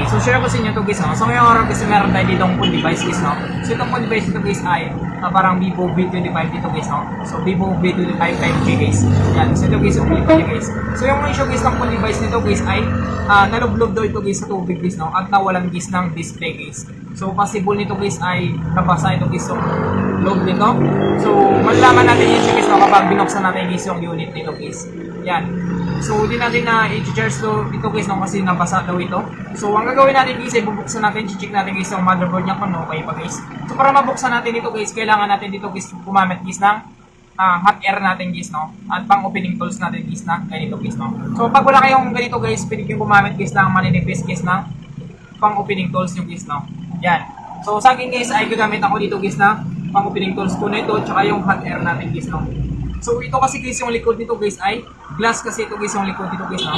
Okay, so share ko sa inyo to guys, no? So ngayong araw kasi meron tayo ditong phone device guys, no? So itong phone device dito guys ay parang Vivo V25 dito guys, no? So Vivo V25 5G guys. Yan, so ito guys yung phone guys. So yung issue guys ng phone device nito guys ay nalublob daw ito guys sa tubig guys, no? At nawalan guys ng display guys. So possible nito guys ay nabasa ito guys yung loob nito. So malalaman natin yun guys, no? Kapag binuksan natin guys yung unit nito guys. Yan. So, hindi natin na i-charge ito guys, no, kasi nabasa daw ito. So, ang gagawin natin guys, ay bubuksan natin, i-check natin guys yung motherboard niya kung okay pa guys. So, para mabuksan natin ito guys, kailangan natin dito guys, gumamit guys ng hot air natin guys, no. At pang opening tools natin guys na ganito guys, no. So, pag wala kayong ganito guys, pwede kayong gumamit guys ng maninipis guys ng pang opening tools yung guys, no. Yan. So, sa akin guys, ay gagamit ako dito guys na pang opening tools ko na ito, tsaka yung hot air natin guys, no. So ito kasi guys yung likod nito guys ay glass kasi ito guys yung likod nito guys, no?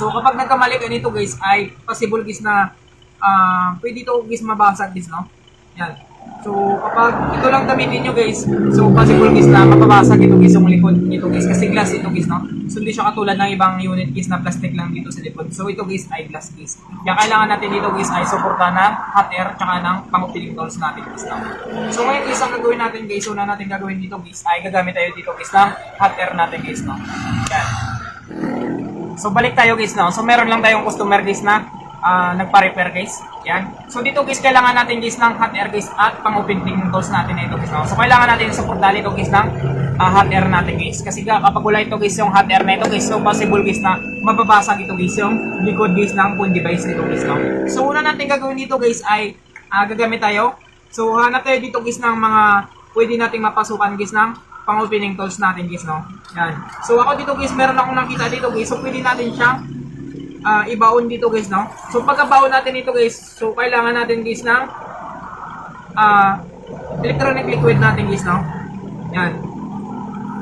So kapag nagkamali ka nito guys ay possible guys na pwede ito guys mabasag guys, no? Yan. So kapag ito lang gamitin nyo guys, so possible guys na mababasag ito guys yung likod nito guys kasi glass ito guys, no? So hindi siya katulad ng ibang unit guys na plastic lang dito sa likod. So ito guys ay glass guys. Kaya kailangan natin dito guys ay suporta ng hot air tsaka ng pang-opening tools natin guys, no? So ngayon guys ang gagawin natin guys, una natin gagawin dito guys ay gagamit tayo dito guys ng hot air natin guys, no? Yan. So balik tayo guys, no? So meron lang tayong customer guys na nagpa-repair guys. Yan. So dito guys kailangan natin guys ng hot air guys at pang-opening tools natin na ito guys, no? So kailangan natin suportahan ito guys ng hot air natin guys. Kasi kapag wala ito guys yung hot air na ito guys, so possible guys na mababasag ito guys yung likod guys ng phone device nito guys, no? So una natin gagawin dito guys ay gagamit tayo. So hanap tayo dito guys ng mga pwede nating mapasukan guys ng pang-opening tools natin guys, no? Yan. So ako dito guys meron akong nakita dito guys, so pwede natin siyang ibaon dito guys, no? So pagkabaon natin ito guys, so kailangan natin guys ng electronic liquid natin guys, no? Yan.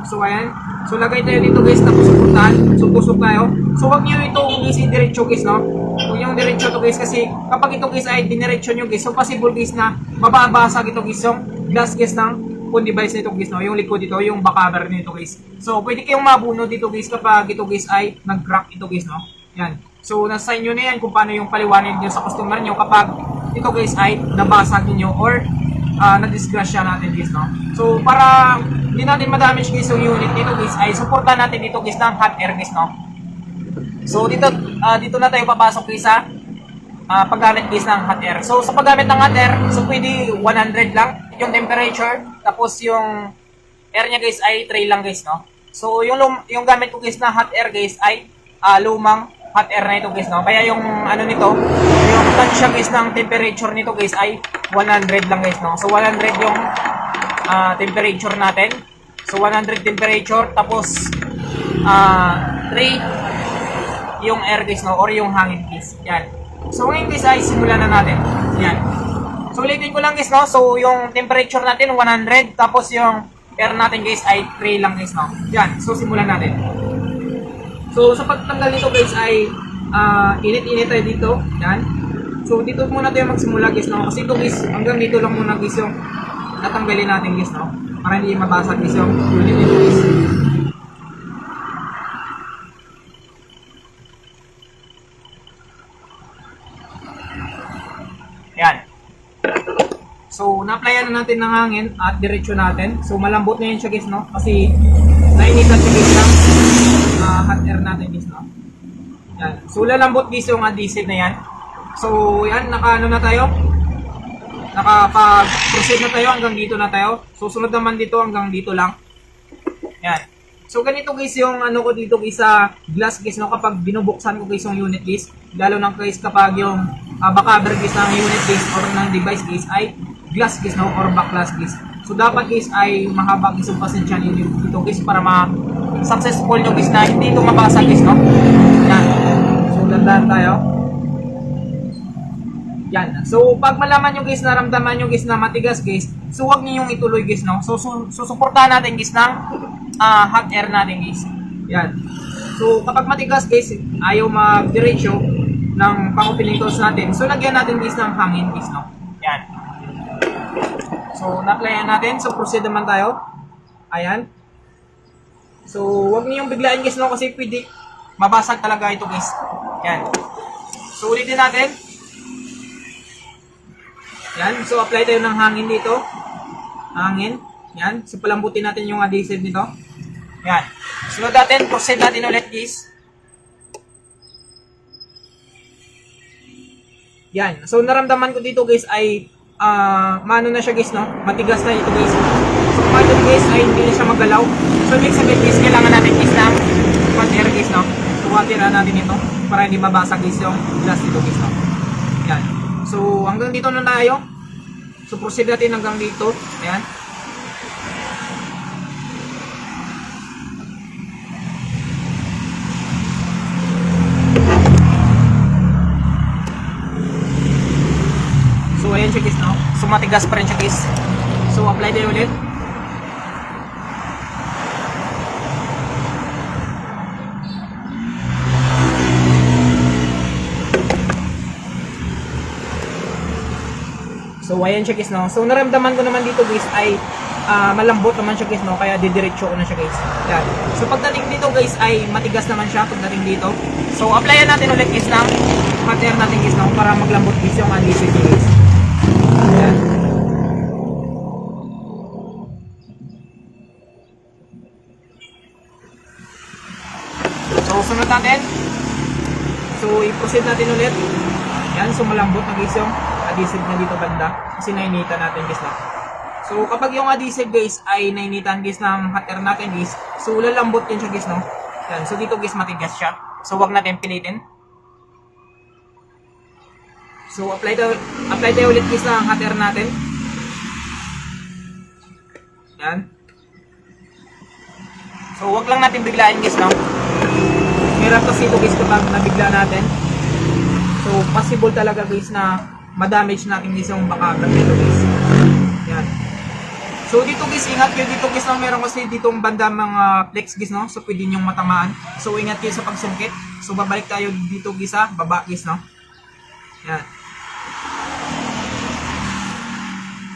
So ayan. So lagay tayo dito guys, tapos suportahan. So tusok tayo. So wag niyo ito guys i-diretso guys, no? Huwag yung diretso to guys kasi kapag ito guys ay diniretso nyo guys, so possible guys na mababasag ito guys yung glass guys ng phone device nito guys, no? Yung likod dito, yung back cover nito guys. So pwede kayong mabuno dito guys kapag ito guys ay nag-crack ito guys, no? Yan. So nasa inyo na yan kung paano yung paliwanag nyo sa customer nyo kapag ito guys ay nabasag niyo or na-disgrasya natin guys, no? So para hindi natin ma-damage guys yung unit dito guys ay suportahan natin dito guys ng hot air guys, no? So dito na tayo papasok guys sa paggamit guys ng hot air. So sa paggamit ng hot air, so pwede 100 lang yung temperature, tapos yung air niya guys ay 3 lang guys, no? So yung gamit ko guys na hot air guys ay lumang hot air na ito guys, no? Kaya yung ano nito, yung tansya guys ng temperature nito guys ay 100 lang guys, no? So 100 yung temperature natin. So 100 temperature, tapos 3 yung air guys, no? Or yung hangin guys. Yan. So ngayon guys ay simulan na natin. Yan. So ulitin ko lang guys, no? So yung temperature natin 100, tapos yung air natin guys ay 3 lang guys, no? Yan. So simulan natin. So sa pagtanggal nito guys ay init-init tayo dito. Yan. So dito muna tayo magsimula guys, no? Kasi ito guys, hanggang dito lang muna guys yung natanggalin natin guys, no? Para hindi mabasag guys yung unit nito guys. Yan. So na-applyan na natin ng hangin at diretso natin. So malambot na yun siya guys, no? Kasi nainitan siya guys ng hot air natin guys, no? Yan. So lalambot guys yung adhesive na yan. So yan, naka-ano na tayo, nakapag-proceed na tayo, hanggang dito na tayo. Susunod naman dito hanggang dito lang. Yan. So ganito guys yung ano ko dito guys sa glass guys, no? Kapag binubuksan ko guys yung unit guys, lalo na guys kapag yung back cover guys ng unit guys or ng device guys ay glass guys, no? Or back glass guys. So dapat guys ay mahaba guys yung pasensya ninyo dito guys para successful nyo guys na hindi ito mabasag guys, no? Yan. So dandan tayo. Yan. So pag malaman nyo guys, naramdaman nyo guys na matigas guys, so huwag nyo yung ituloy guys, no? So susuportahan natin guys ng hot air natin guys. Yan. So kapag matigas guys, ayaw mag-diretso ng pang-opening tools natin, so lagyan natin guys ng hangin guys, no? Yan. So na-applyan natin, so proceed naman tayo. Ayan. So, huwag niyong biglaan guys, no? Kasi pwede mabasag talaga ito guys. Yan. So ulitin natin. Yan. So apply tayo ng hangin dito. Hangin. Yan. So palambutin natin yung adhesive nito. Yan. Sunod natin. Proceed natin ulit guys. Yan. So naramdaman ko dito guys ay mano na siya guys, no? Matigas na ito guys. So kung ito guys ay hindi na siya magalaw. So ibig sabihin guys, kailangan natin guys ng water guys, no? So water natin ito para hindi mabasag guys yung glass dito guys, no? Yan. So hanggang dito na tayo. So proceed natin hanggang dito. Ayan. So ayan siya guys, no? So matigas pa rin siya guys. So apply tayo ulit. So ayan siya guys, no? So naramdaman ko naman dito guys ay malambot naman siya guys, no? Kaya didiretso ko na siya guys. Yan. So pagdating dito guys ay matigas naman siya pagdating dito. So applyan natin ulit guys ng water natin guys, no? Para maglambot guys yung adhesive guys. Yan. So sunod natin. So i-proceed natin ulit. Yan, so malambot na guys yung adhesive na dito banda kasi nainitan natin guys, na. So kapag yung adhesive guys ay nainitan guys ng hot air natin guys, so lalambot din siya guys, no? Yan, so dito guys matigas siya. So wag natin pilitin. So apply tayo ulit guys ng hot air natin. Yan. So wag lang natin biglain guys, no? Hirap kasi ito guys kapag nabigla natin. So possible talaga guys na ma-damage natin guys yung bakabag dito guys. Yan. So dito guys, ingat kayo dito guys, no? Meron kasi ditong banda mga flex guys, no? So pwede nyong matamaan. So ingat kayo sa pagsungkit. So babalik tayo dito guys sa baba guys, no? Yan.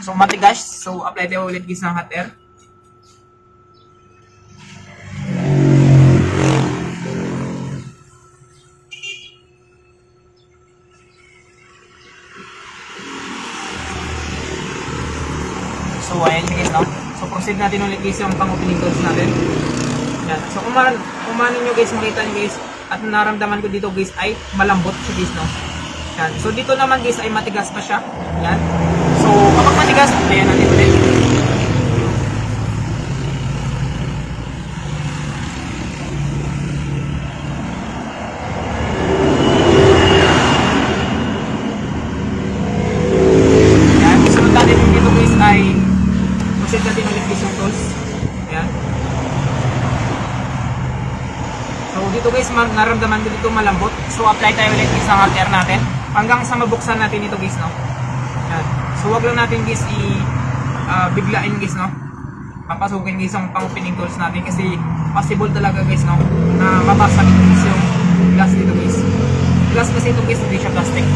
So matigas. So apply tayo ulit guys ng hot air. So ayan guys, no? So proceed natin ulit guys yung pang-opening tools natin. Yan. So kung nyo guys, makita nyo guys, at naramdaman ko dito guys ay malambot siya guys, no? Yan. So dito naman guys ay matigas pa siya. Yan. So kapag matigas, ayan natin ulit. Yan. Sunod natin dito guys ay proceed natin ulit guys yung tools. Ayan. So dito guys, naramdaman ko dito malambot. So apply tayo ulit guys ng hot air natin hanggang sa mabuksan natin ito guys, no? Ayan. So wag lang natin guys biglain guys, no? Papasukin guys ang pang-opening tools natin kasi possible talaga guys, no? Na mabasag guys yung glass dito guys. Glass kasi ito guys, hindi siya plastic.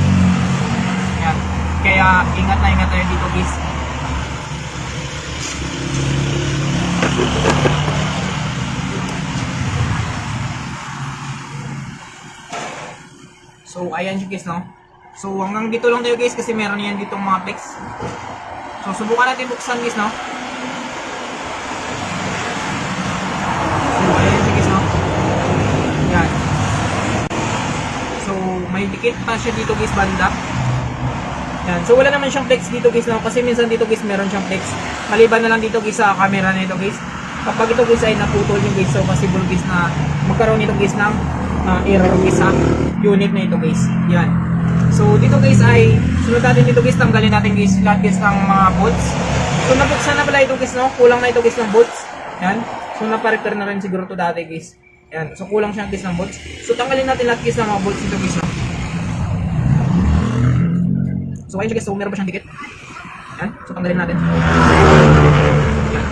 Ayan. Kaya ingat tayo dito guys. So ayan siya guys, no? So hanggang dito lang tayo guys kasi meron yan ditong mga flex. So subukan natin buksan guys, no? So ayan siya guys, no? Yan. So may dikit pa siya dito guys banda. Yan. So wala naman siyang flex dito guys, no? Kasi minsan dito guys meron siyang flex. Maliban na lang dito guys sa camera na ito guys. Kapag ito guys ay naputol yung guys, so possible guys na magkaroon nito guys ng error guys sa unit na ito guys. Yan. So dito guys ay sunod natin dito guys, tanggalin natin guys lahat guys ng mga bolts. So nabuksan na pala ito guys, no? Kulang na ito guys ng bolts. Yan. So napa-repair na rin siguro ito dati guys. Yan. So kulang siya guys ng bolts. So tanggalin natin lahat guys ng mga bolts dito guys, no? So ayun siya guys, so meron pa siyang dikit. Yan. So tanggalin natin. Yan.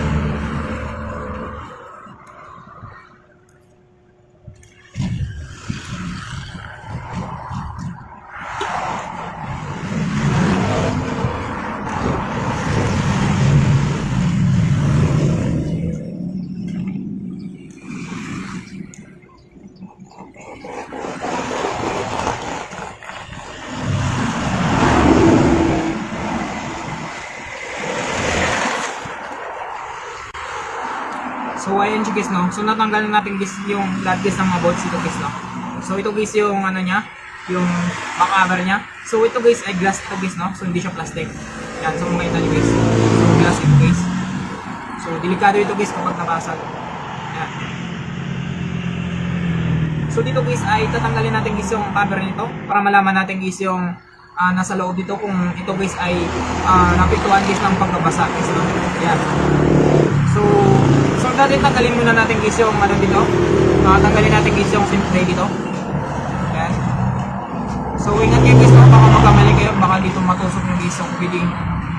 ayan siya guys, no? So natanggal na natin guys yung lahat guys ng mga bolts dito guys, no? So ito guys yung ano niya, yung back cover niya. So ito guys ay glass ito guys, no? So hindi siya plastic. Yan, so makita niyo guys. So glass ito guys. So delikado ito guys kapag nabasag. Yan. So dito guys ay tatanggalin natin guys yung cover nito para malaman natin guys yung nasa loob dito kung ito guys ay napiktuan guys ng pagbabasa guys, no? Yan. So natin tanggalin muna natin guys yung ano dito. Tanggalin natin guys yung sintray dito. Yan. So ingat kayo guys, no? Baka magkamali kayo, baka dito matusok yung guys yung pwedeng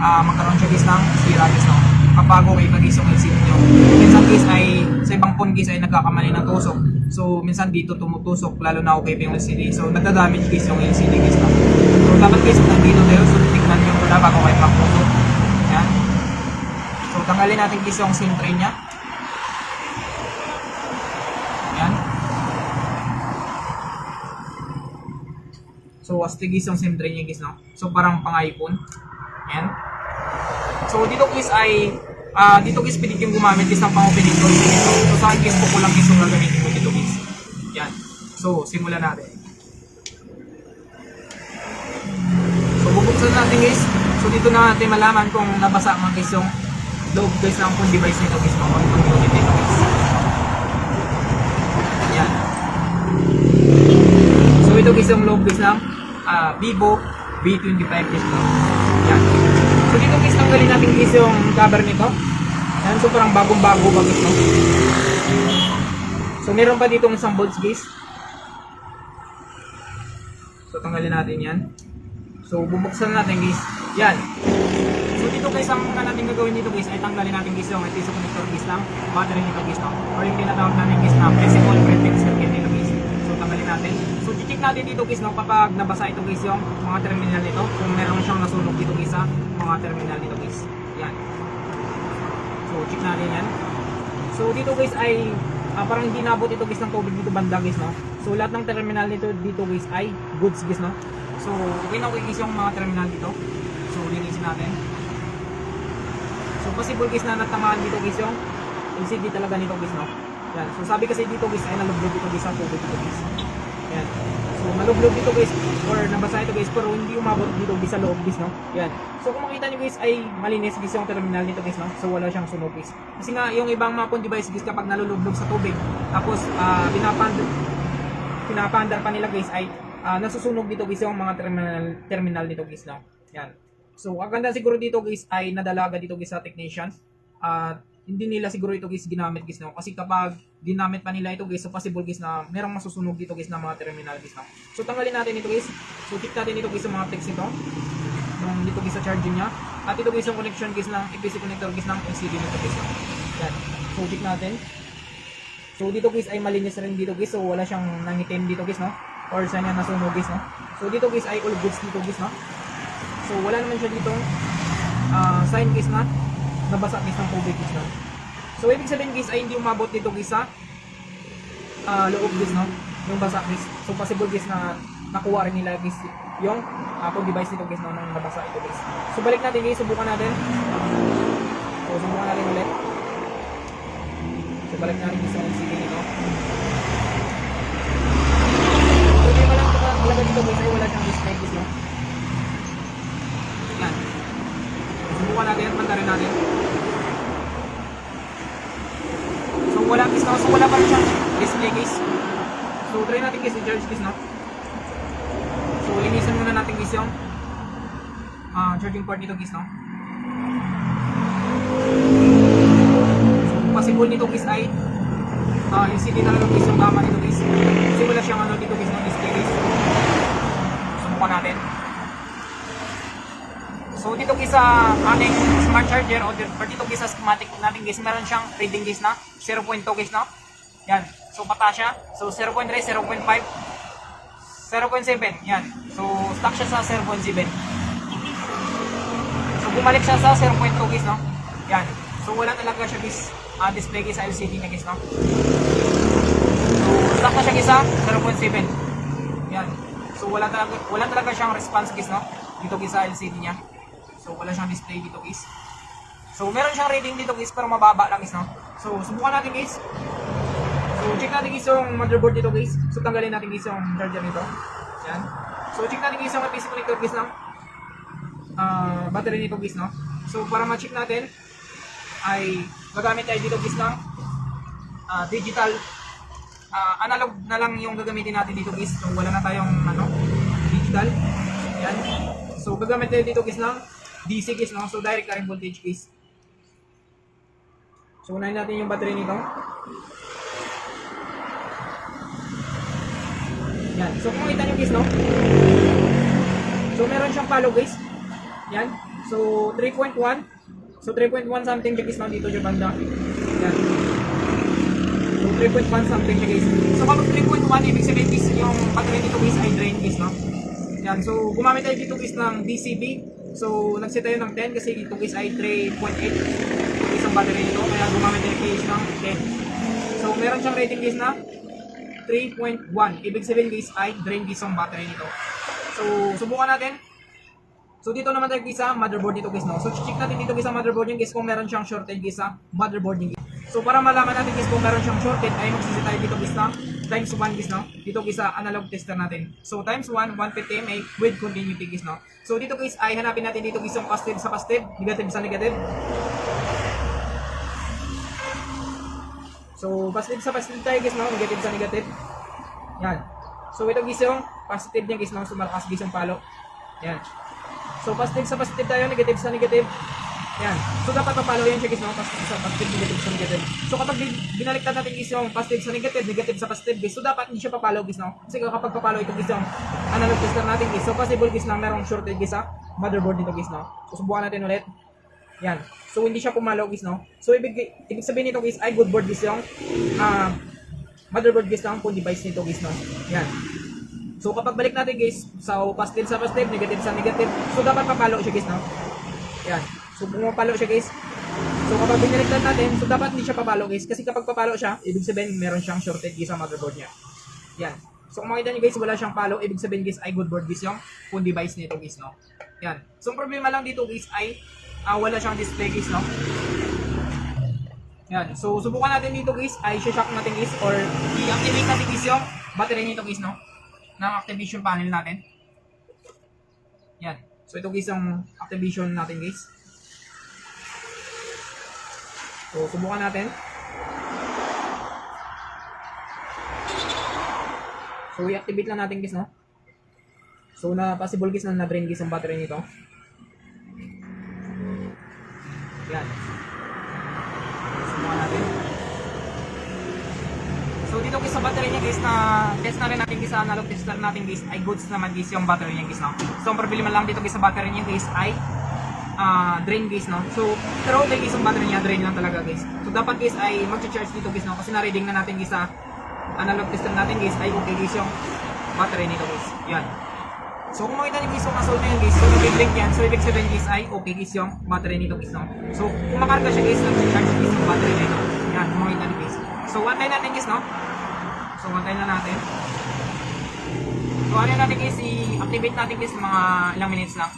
magkaroon siya guys ng sira guys, no? Kapag okay pa guys yung LCD nyo. Minsan guys ay sa ibang phone guys ay nagkakamali ng tusok. So minsan dito tumutusok lalo na okay pa yung LCD. So nagda-damage guys yung LCD guys, no? So dapat guys kung dito tayo, so tignan nyo muna bago kayo magtusok. Yan. So tanggalin natin guys yung sintray nya. Yan. So astigis yung sintray nya guys, no? So parang pang iPhone. Yan. So dito guys ay dito guys pwede yung gumamit guys ng pang-opening tool. So sa akin guys po lang guys yung gagamitin ko dito guys. Yan. So simulan natin. So bubuksan natin guys. So dito na natin malaman kung nabasa man guys yung loob guys ng phone device nito guys, mga unit nito guys. Yan. So ito guys yung loob guys ng Vivo V25 guys, no? Yan. So dito guys tanggalin natin guys yung cover nito. Yan, so parang bagong-bago ba guys, no? So meron pa dito isang bolts guys. So tanggalin natin yan. So bubuksan natin guys. Yan. So dito guys ang mga natin gagawin dito guys ay tanggalin natin guys yung ITC connector guys ng battery nito guys, no? Or yung tinatawag natin guys na principal printed circuit nito guys. So tanggalin natin. So check natin dito guys, no, kapag nabasa ito guys yung mga terminal nito, kung meron siyang nasunog dito guys sa mga terminal nito guys. Yan. So check natin yan. So dito guys ay parang hindi nabot ito guys ng tubig dito banda guys, no? So lahat ng terminal nito dito guys ay goods guys, no? So okay na okay guys yung mga terminal dito. So linisin natin. So possible guys na natamaan dito guys yung LCD talaga nito guys, no? Yan. So sabi kasi dito guys ay nalublob dito guys sa tubig dito guys. Yan. So malublob dito guys or nabasa ito guys pero hindi umabot dito guys sa loob guys, no? Yan. So kung makita niyo guys ay malinis guys yung terminal nito guys, no? So wala siyang sunog guys. Kasi nga yung ibang mga phone device guys kapag nalulublob sa tubig tapos pinapandar pa nila guys ay nasusunog dito guys yung mga terminal nito guys, no? Yan. So ang ganda siguro dito guys ay nadalaga dito guys sa technician. Hindi nila siguro ito guys ginamit guys, no? Kasi kapag ginamit pa nila ito guys, so possible guys na merong masusunog dito guys na mga terminal guys, no? So tanggalin natin ito guys. So check natin ito guys sa mga flex ito. Yung dito guys sa charging niya. At ito guys yung connection guys ng IPC connector guys ng LCD nito guys, no? Yan. So check natin. So dito guys ay malinis rin dito guys. So wala siyang nangitim dito guys, no? Or saan yan nasunog guys, no? So dito guys ay all goods dito guys, no? So wala naman siya dito sign guys na nabasa guys ng tubig guys, no? So ibig sabihin guys ay hindi umabot dito guys sa loob guys, no? Yung basa guys. So possible guys na nakuha rin nila guys yung phone device nito guys, no, nang nabasa ito guys. So balik natin guys, subukan natin. So subukan natin ulit. So balik natin guys sa LCD nito. So hindi pa lang talaga dito guys ay wala siyang display guys, no? Yan. Subukan natin at pantarin natin. So wala guys, no? So wala pa rin siyang display guys. So try natin guys i-charge guys, no? So linisan muna natin guys yung charging port nito guys, no? So possible nito guys ay LCD talaga guys yung tama nito guys. Kasi wala siyang ano dito guys ng display guys. Subukan natin. So dito guys sa ating smart charger o dito guys sa schematic natin guys, meron siyang reading guys na 0.2 guys, no? Yan. So pata siya. So 0.3, 0.5, 0.7. Yan. So stock siya sa 0.7. So bumalik siya sa 0.2 guys, no? Yan. So wala talaga siya guys display guys sa LCD niya guys, no? So stock na siya guys sa 0.7. Yan. So wala talaga siyang response guys, no? Dito guys sa LCD niya. So wala siyang display dito guys. So meron siyang reading dito guys pero mababa lang guys, no? So, subukan natin guys. So, check natin guys yung motherboard dito guys. So, tanggalin natin guys yung charger nito. Yan. So, check natin guys yung PC connector guys ng battery nito guys, no? So, para ma-check natin, ay gagamit tayo dito guys ng digital, analog na lang yung gagamitin natin dito guys. So, wala na tayong digital. Yan. So, gagamit tayo dito guys ng DC guys, no? So, direct current voltage guys. So, unahin natin yung battery nito. Yan. So, kung makita nyo guys, no? So, meron siyang follow guys. Yan. So, 3.1. So, 3.1 something siya guys, no? Dito siya banda. Yan. So, 3.1 something siya guys. So, kapag 3.1, ibig sabihin guys, yung battery nito guys ay drain guys, no? Yan. So, gumamit tayo dito guys ng DCB. So, nagset tayo ng 10 kasi dito guys ay 3.8. Isang battery nito. Kaya gumamit tayo guys ng 10. So, meron siyang rating guys na 3.1. Ibig sabihin guys ay drain guys ang battery nito. So, subukan natin. So, dito naman tayo guys sa motherboard nito guys, no? So, check natin dito guys sa motherboard niya guys kung meron siyang shorted guys sa motherboard niya guys. So, para malaman natin guys kung meron siyang shorted ay magsisi tayo dito guys na times 1 guys, no? Dito guys sa analog tester natin. So, times 1, 150 mA with continuity guys, no? So, dito guys ay hanapin natin dito guys yung positive sa positive, negative sa negative. So, positive sa positive tayo guys, no? Negative sa negative. Yan. So, ito guys yung positive niya guys, no? So, malakas guys yung palo. Yan. So, positive sa positive tayo, negative sa negative. Yan. So, dapat papalo yan siya guys, no? Positive sa positive, negative sa negative. So, kapag binaliktad natin guys yung positive sa negative, negative sa positive guys, so dapat hindi siya papalo guys, no? Kasi kapag papalo ito guys yung analog tester natin guys, so possible guys na merong shorted guys sa motherboard nito guys, no? So, subukan natin ulit. Yan. So, hindi siya pumalo guys, no? So, ibig sabihin nito guys ay good board guys yung motherboard guys lang kung device nito guys, no? Yan. So, kapag balik natin guys, so positive sa positive, negative sa negative, so dapat papalo siya guys, no? Yan. So, pumapalo siya guys. So, kapag binaliktad natin, so dapat hindi siya papalo guys. Kasi kapag papalo siya, ibig sabihin meron siyang shorted guys sa motherboard niya. Yan. So, kung makita nyo guys, wala siyang palo, ibig sabihin guys ay good board guys yung phone device nito guys, no? Yan. So, ang problema lang dito guys ay wala siyang display guys, no? Yan. So, subukan natin dito guys, ay shock natin guys, or i-activate natin guys yung battery nito guys, no? Ng activation panel natin. Yan. So, ito guys yung activation natin guys. So, subukan natin. So, i-activate lang natin guys, no? So, possible guys na na-drain guys ang battery nito. Yan. Subukan natin. So, dito guys sa battery niya guys, na test na rin natin guys sa analog tester natin guys, ay goods naman guys yung battery niya guys, no? So, ang problema lang dito guys sa battery niya guys ay drain guys, no? So, pero okay guys yung battery niya, drain lang talaga guys. So, dapat guys ay mag-charge dito guys, no? Kasi na-reading na natin guys sa analog tester natin guys, ay okay guys yung battery nito guys. Yan. So, kung makita niyo guys yung assault na yun guys, so nag-blink yan. So, ibig sabihin guys ay okay guys yung battery nito guys, no? So, kung makarga siya guys, nag-charge guys yung battery nito. Yan, kung makita niyo guys. So, antayin natin guys, no? So, antayin na natin. So, ano natin guys, i-activate natin guys mga ilang minutes lang.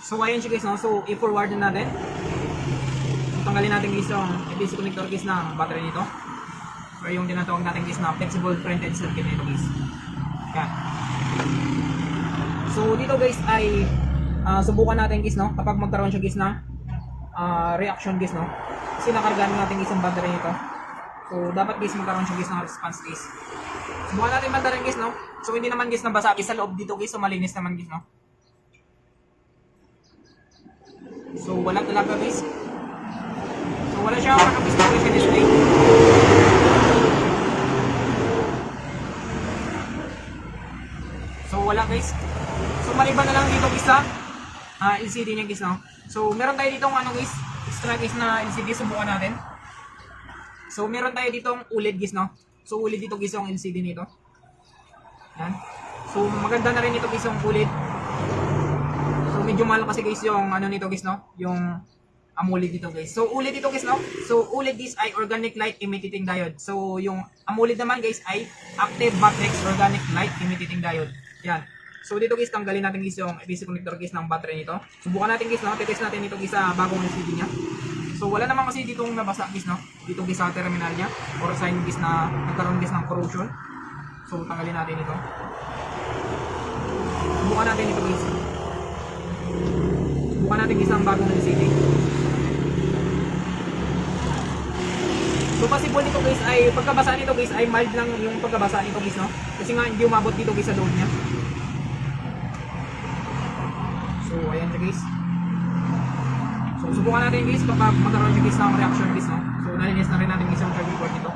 So, ayun siya guys, no? So, i-forward na natin. So, tanggalin natin guys yung DC connector guys ng battery nito. Or yung tinatawag natin guys na flexible printed circuit nito guys. Yan. So, dito guys ay subukan natin guys, no? Kapag magkaroon siya guys na reaction guys, no? Kasi nakargaan natin guys ang battery nito. So, dapat guys magkaroon siya guys ng response guys. Subukan natin banda rin guys, no? So, hindi naman guys nabasa guys sa loob dito guys. So, malinis naman guys, no? So, wala talaga guys. So, wala siya makapistol sa display. So, wala guys. So, maliban na lang dito guys sa LCD niya guys, no? So, meron tayo ditong ano guys, extra guys na LCD. Subukan natin. So, meron tayo ditong OLED guys, no? So, OLED dito guys yung LCD nito. Yan. So, maganda na rin ito guys yung OLED. So, medyo mahal kasi guys yung ano nito guys, no? Yung AMOLED dito guys. So OLED dito guys, no? So OLED is ay organic light emitting diode. So yung AMOLED naman guys ay active matrix organic light emitting diode. Yan. So dito guys, tanggalin natin guys yung DC connector guys ng battery nito. Subukan natin guys, no? Titest natin dito guys sa bagong LCD niya. So wala naman kasi ditong nabasa guys, no? Dito guys sa terminal niya or sign guys na nagkaroon guys ng corrosion. So tanggalin natin ito. Subukan natin ito guys. Subukan natin guys ang bagong LCD. So possible nito guys ay pagkabasa nito guys ay mild lang yung pagkabasa nito guys, no? Kasi nga hindi umabot dito guys sa load niya. So ayan siya guys. So subukan natin guys kapag magkaroon siya guys ng reaction guys, no? So nalinis na rin natin guys ang charging port nito.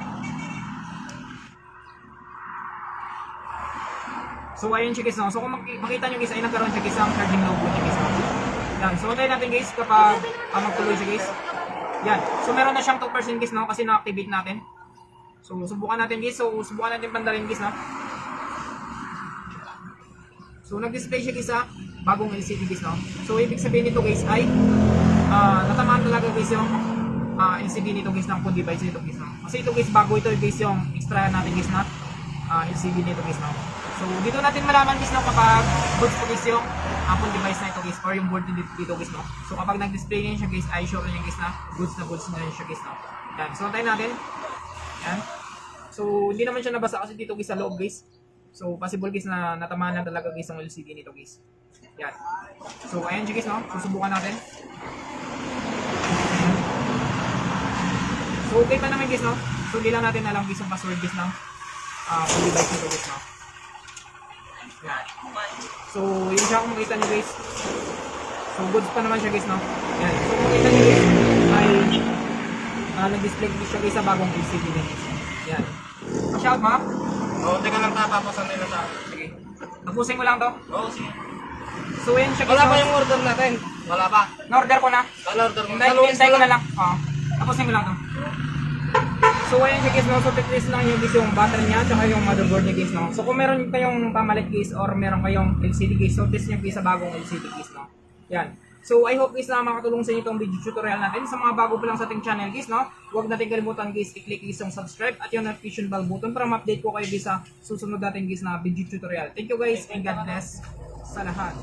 So ayan siya guys, no? So kung makita nyo guys ay nagkaroon siya guys ang charging load niya guys, no? Yan. So tayo natin guys kapag magtuloy siya guys. Yan. So meron na siyang 2% guys, no? Kasi na-activate natin. So subukan natin guys. So subukan natin pandalin guys, no? So nag-display siya guys sa bagong LCD guys, no? So ibig sabihin nito guys ay natamaan talaga guys yung LCD nito guys ng phone device nito guys, no? Kasi ito guys bago ito guys yung extra natin guys na LCD nito guys, no? So dito natin malaman guys, no, kapag goods po guys yung Apple device na ito guys or yung board dito guys, no? So kapag nag-display niya siya guys ay sure niya guys na goods na rin siya guys, no? Yan. So tayo natin. Yan. So hindi naman siya nabasa kasi dito guys sa loob guys. So possible guys na natamaan na talaga guys ang LCD nito guys. Yan. So ayan siya guys, no? Susubukan natin. So okay pa naman guys, no? So hindi lang natin alam guys ang password guys ng phone device nito guys, no? Yan. So yun siya kung makita nyo guys. So goods pa naman siya guys, no? Yan. So kung makita nyo guys ay nag-display siya guys sa bagong LCD na guys. Yan. Pa-shout ma? Oo, teka lang tapapasan nila sa akin. Sige. Tapusin ko lang to. Oo, sige. So yan siya guys. Wala pa no? yung order natin. Wala pa. Na-order ko na. Order ko. Hintay ko na lang. Oo. Tapusin ko lang to. So ayan siya guys, no? So test lang yung guys yung battery niya at yung motherboard niya guys, no? So kung meron kayong pamalit guys or meron kayong LCD guys, so test nyo guys sa bagong LCD guys, no? Yan. So I hope guys na makatulong sa inyo itong video tutorial natin. Sa mga bago pa lang sa ating channel guys, no? Huwag natin kalimutan guys i-click guys yung subscribe at yung notification bell button para ma-update ko kayo guys sa susunod natin guys na video tutorial. Thank you guys and God bless sa lahat.